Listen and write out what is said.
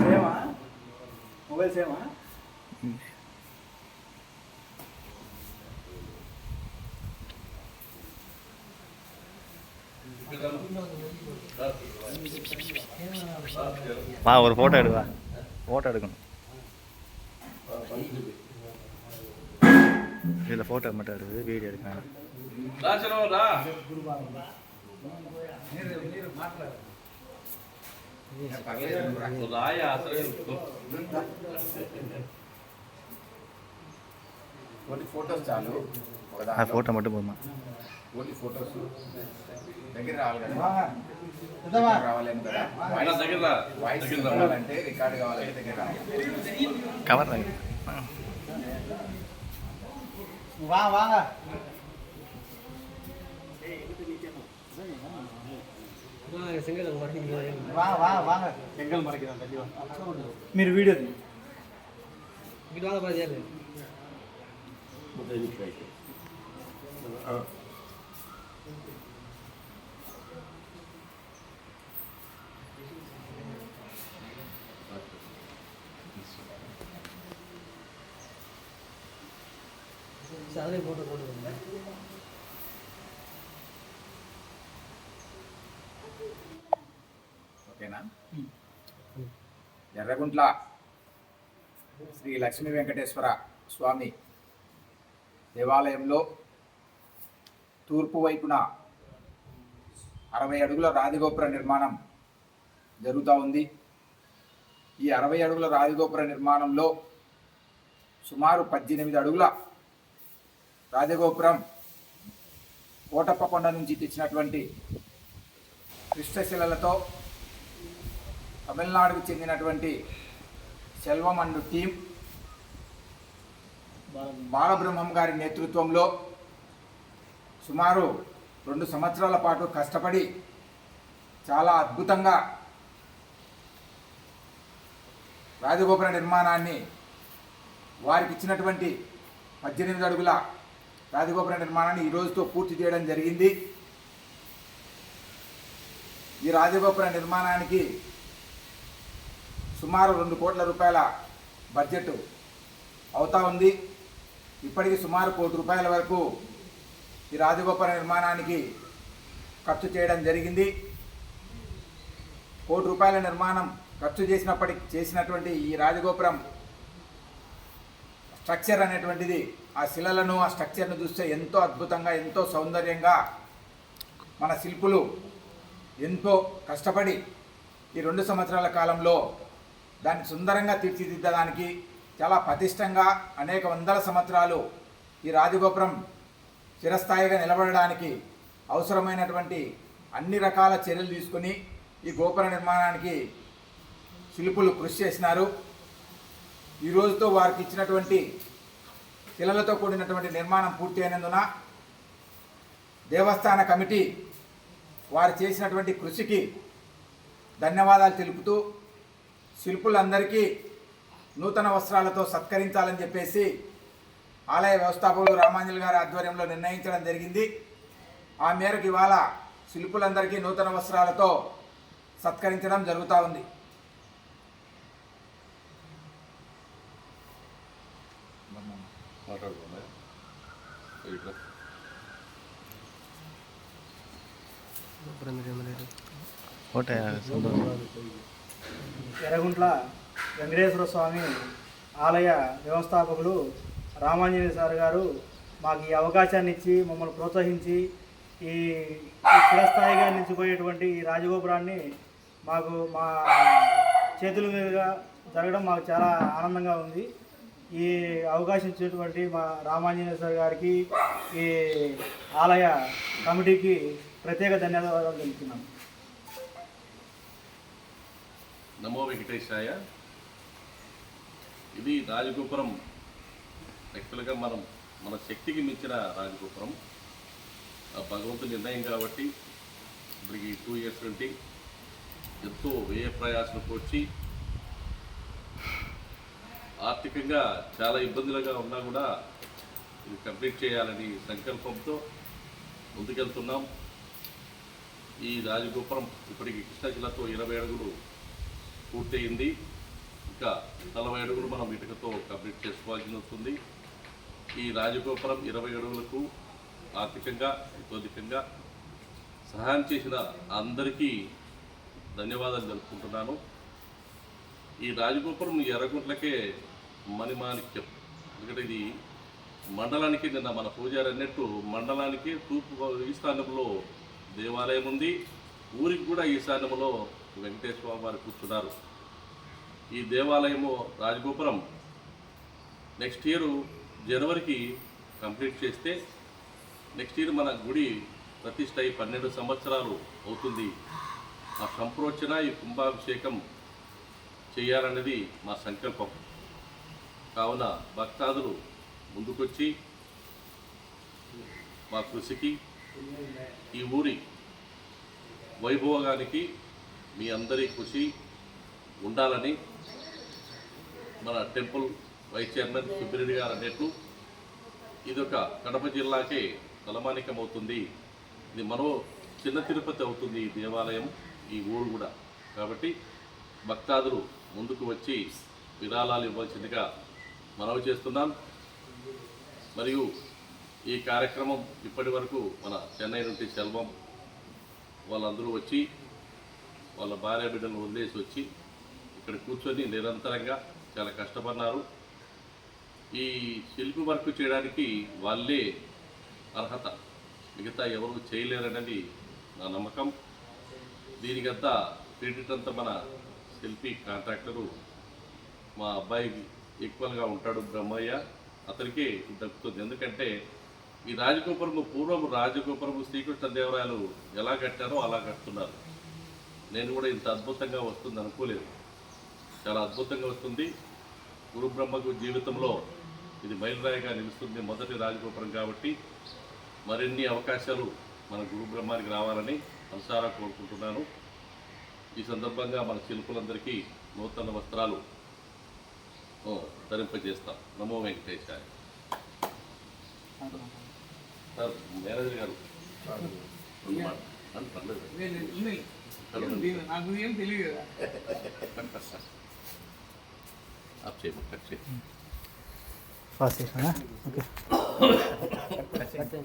సేమా mobile సేమా வா ஒரு photo எடுவா photo எடுக்கணும் இதில் ஃபோட்டோ மட்டும் எடுக்குது வீடியோ எடுக்கணும் ఓన్లీ ఫొటోస్ చాలు ఆ ఫోటో மட்டும் போதுமா ఓన్లీ ఫొటోస్ దగ్గర రావాలి కదా రావాలేమో కదా వాయిస్ రావాలంటే రికార్డ్ కావాలంటే దగ్గర రావాలి కవర్ வாங்க வாங்க செங்கல் மறைக்கிறான் మీరు వీడియో சாதனை போட்டு போட்டு ఓకేనా ఎర్రగుంట్ల శ్రీ లక్ష్మీ వెంకటేశ్వర స్వామి దేవాలయంలో తూర్పు వైపున 60 అడుగుల రాతిగోపుర నిర్మాణం జరుగుతూ ఉంది. ఈ 60 అడుగుల రాతిగోపుర నిర్మాణంలో సుమారు 18 అడుగుల రాజగోపురం కోటప్పకొండ నుంచి తెచ్చినటువంటి కృష్ణశిలలతో తమిళనాడుకు చెందినటువంటి సెల్వం అండ్ టీం బాలబ్రహ్మం గారి నేతృత్వంలో సుమారు 2 సంవత్సరాల పాటు కష్టపడి చాలా అద్భుతంగా రాజగోపుర నిర్మాణాన్ని వారికి ఇచ్చినటువంటి 18 అడుగుల రాజగోపుర నిర్మాణాన్ని ఈ రోజుతో పూర్తి చేయడం జరిగింది. ఈ రాజగోపుర నిర్మాణానికి సుమారు 2 కోట్ల రూపాయల బడ్జెట్ అవుతా ఉంది. ఇప్పటికి సుమారు 1 కోటి రూపాయల వరకు ఈ రాజగోపుర నిర్మాణానికి ఖర్చు చేయడం జరిగింది. 1 కోటి రూపాయల నిర్మాణం ఖర్చు చేసినటువంటి ఈ రాజగోపురం స్ట్రక్చర్ అనేటువంటిది ఆ శిలలను ఆ స్ట్రక్చర్ను చూస్తే ఎంతో అద్భుతంగా ఎంతో సౌందర్యంగా మన శిల్పులు ఎంతో కష్టపడి ఈ 2 సంవత్సరాల కాలంలో దాన్ని సుందరంగా తీర్చిదిద్దడానికి చాలా పటిష్టంగా అనేక వందల సంవత్సరాలు ఈ రాజగోపురం చిరస్థాయిగా నిలబడడానికి అవసరమైనటువంటి అన్ని రకాల చర్యలు తీసుకుని ఈ గోపుర నిర్మాణానికి శిల్పులు కృషి చేసినారు. ఈ రోజుతో వారికి ఇచ్చినటువంటి శిలలతో కూడినటువంటి నిర్మాణం పూర్తి అయినందున దేవస్థాన కమిటీ వారు చేసినటువంటి కృషికి ధన్యవాదాలు తెలుపుతూ శిల్పులందరికీ నూతన వస్త్రాలతో సత్కరించాలని చెప్పేసి ఆలయ వ్యవస్థాపకులు రామాంజలి గారి ఆధ్వర్యంలో నిర్ణయించడం జరిగింది. ఆ మేరకు ఇవాళ శిల్పులందరికీ నూతన వస్త్రాలతో సత్కరించడం జరుగుతూ ఉంది. ఎర్రగుంట్ల వెంకటేశ్వర స్వామి ఆలయ వ్యవస్థాపకులు రామాంజనేయ సార్ గారు మాకు ఈ అవకాశాన్ని ఇచ్చి మమ్మల్ని ప్రోత్సహించి ఈ చిరస్థాయిగా నిలిచిపోయేటువంటి ఈ రాజగోపురాన్ని మాకు మా చేతుల మీదుగా జరగడం మాకు చాలా ఆనందంగా ఉంది. ఈ అవకాశం ఇచ్చినటువంటి మా రామాంజనేయ సార్ గారికి ఈ ఆలయ కమిటీకి ప్రత్యేక ధన్యవాదాలు తెలుపుతున్నాను. నమో వెంకటేశాయ. ఇది రాజగోపురం యాక్చువల్గా మన శక్తికి మించిన రాజగోపురం భగవంతుని నిర్ణయం కాబట్టి ఇప్పటికి 2 years నుండి ఎంతో వ్యయ ప్రయాసం కూర్చి ఆర్థికంగా చాలా ఇబ్బందులుగా ఉన్నా కూడా ఇది కంప్లీట్ చేయాలని సంకల్పంతో ముందుకెళ్తున్నాం. ఈ రాజగోపురం ఇప్పటికి కృష్ణశిలతో 20 అడుగులు పూర్తయింది. ఇంకా 40 అడుగులు మనం ఇటుకతో కంప్లీట్ చేసుకోవాల్సి వస్తుంది. ఈ రాజగోపురం 20 అడుగులకు ఆర్థికంగా ఇతోధికంగా సహాయం చేసిన అందరికీ ధన్యవాదాలు తెలుపుకుంటున్నాను. ఈ రాజగోపురం ఎర్రగుంట్లకే మణిమాణిక్యం. ఎందుకంటే ఇది మండలానికి, నిన్న మన పూజారి అన్నట్టు మండలానికి తూర్పు ఈశాన్యంలో దేవాలయం ఉంది, ఊరికి కూడా ఈశాన్యంలో వెంకటేశ్వర స్వామి వారు కూర్చున్నారు. ఈ దేవాలయము రాజగోపురం నెక్స్ట్ ఇయర్ జనవరికి కంప్లీట్ చేస్తే నెక్స్ట్ ఇయర్ మన గుడి ప్రతిష్ట 12 సంవత్సరాలు అవుతుంది. ఆ సంప్రోచన, ఈ కుంభాభిషేకం చేయాలన్నది మా సంకల్పం. కావున భక్తాదులు ముందుకొచ్చి మా కృషికి, ఈ ఊరి వైభోగానికి మీ అందరి కృషి ఉండాలని మన టెంపుల్ వైస్ చైర్మన్ సుబ్బిరెడ్డి గారు అన్నట్టు ఇదొక కడప జిల్లాకే తలమానికం అవుతుంది. ఇది మరో చిన్న తిరుపతి అవుతుంది ఈ దేవాలయం, ఈ ఊరు కూడా. కాబట్టి భక్తాదులు ముందుకు వచ్చి విరాళాలు ఇవ్వాల్సిందిగా మనవి చేస్తున్నాం. మరియు ఈ కార్యక్రమం ఇప్పటి వరకు మన చెన్నై నుండి సెల్వం వాళ్ళందరూ వచ్చి వాళ్ళ భార్య బిడ్డలను వదిలేసి వచ్చి ఇక్కడ కూర్చొని నిరంతరంగా చాలా కష్టపడినారు. ఈ శిల్పి వర్క్ చేయడానికి వాళ్ళే అర్హత, మిగతా ఎవరు చేయలేరనేది నా నమ్మకం. దీనికంతా క్రెడిట్ అంతా మన శిల్పి కాంట్రాక్టరు మా అబ్బాయికి ఈక్వల్గా ఉంటాడు, బ్రహ్మయ్య, అతనికే దక్కుతుంది. ఎందుకంటే ఈ రాజగోపురము పూర్వం రాజగోపురము శ్రీకృష్ణదేవరాయలు ఎలా కట్టారో అలా కట్టుతున్నారు. నేను కూడా ఇంత అద్భుతంగా వస్తుంది అనుకోలేదు. చాలా అద్భుతంగా వస్తుంది. గురు బ్రహ్మకు జీవితంలో ఇది మైలురాయిగా నిలుస్తుంది, మొదటి రాజగోపురం కాబట్టి మరిన్ని అవకాశాలు మన గురు బ్రహ్మానికి రావాలని మనసారా కోరుకుంటున్నాను. ఈ సందర్భంగా మన శిల్పులందరికీ నూతన వస్త్రాలు ధరింపజేస్తాం. నమో వెంకటేశాయ. సార్ మేనేజర్ గారు నాకు ఏం తెలియదు కదా. ఆప్ చేయమా, కట్ చేయి. ఫాస్ట్ చేసినా ఓకే. కట్ చేయండి.